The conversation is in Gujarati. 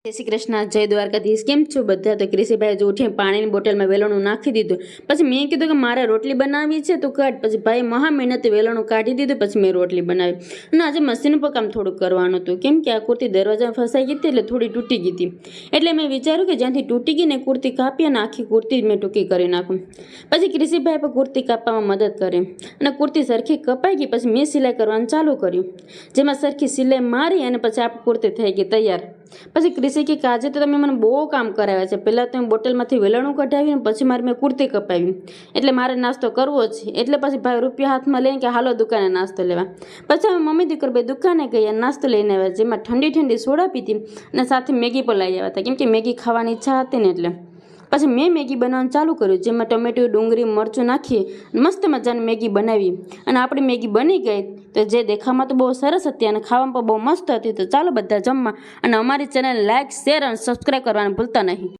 જય શ્રી કૃષ્ણ, જય દ્વારકાધીશ। કેમ છો બધા? તો ક્રિશીભાઈ જો ઉઠીને પાણીની બોટલમાં વેલણું નાખી દીધું। પછી મેં કીધું કે મારે રોટલી બનાવવી છે તો કાઢ। પછી ભાઈ મહા મહેનતે વેલણું કાઢી દીધું। પછી મેં રોટલી બનાવી અને આજે મશીન પર કામ થોડુંક કરવાનું હતું, કેમ કે આ કુર્તી દરવાજામાં ફસાઈ ગઈ હતી એટલે થોડી તૂટી ગઈ હતી। એટલે મેં વિચાર્યું કે જ્યાંથી તૂટી ગઈ ને કુર્તી કાપી અને આખી કુર્તી મેં ટૂંકી કરી નાખું। પછી ક્રિશીભાઈ પર કુર્તી કાપવામાં મદદ કરી અને કુર્તી સરખી કપાઈ ગઈ। પછી મેં સિલાઈ કરવાનું ચાલુ કર્યું, જેમાં સરખી સિલાઈ મારી અને પછી આ કુર્તી થઈ ગઈ તૈયાર। પછી ક્રિશી કે આજે તો તમે મને બહુ કામ કરાવ્યા છે। પહેલાં તો બોટલમાંથી વેલણું કઢાવ્યું, પછી મેં કુર્તી કપાવી, એટલે મારે નાસ્તો કરવો છે। એટલે પછી ભાઈ રૂપિયા હાથમાં લઈને કે હાલો દુકાને નાસ્તો લેવા। પછી અમે મમ્મી દીકરો બે દુકાને ગયા, નાસ્તો લઈને આવ્યા, જેમાં ઠંડી ઠંડી સોડા પીધી અને સાથે મેગી પણ લઈ આવ્યા હતા, કેમ કે મેગી ખાવાની ઈચ્છા હતી ને એટલે। પછી મેં મેગી બનાવવાનું ચાલુ કર્યું, જેમાં ટમેટું, ડુંગળી, મરચું નાખી મસ્ત મજાની મેગી બનાવી અને આપણી મેગી બની ગઈ। તો જે દેખાવામાં તો બહુ સરસ હતી અને ખાવામાં પણ બહુ મસ્ત હતી। તો ચાલો બધા જમવા, અને અમારી ચેનલ લાઇક, શેર અને સબસ્ક્રાઈબ કરવાનું ભૂલતા નહીં।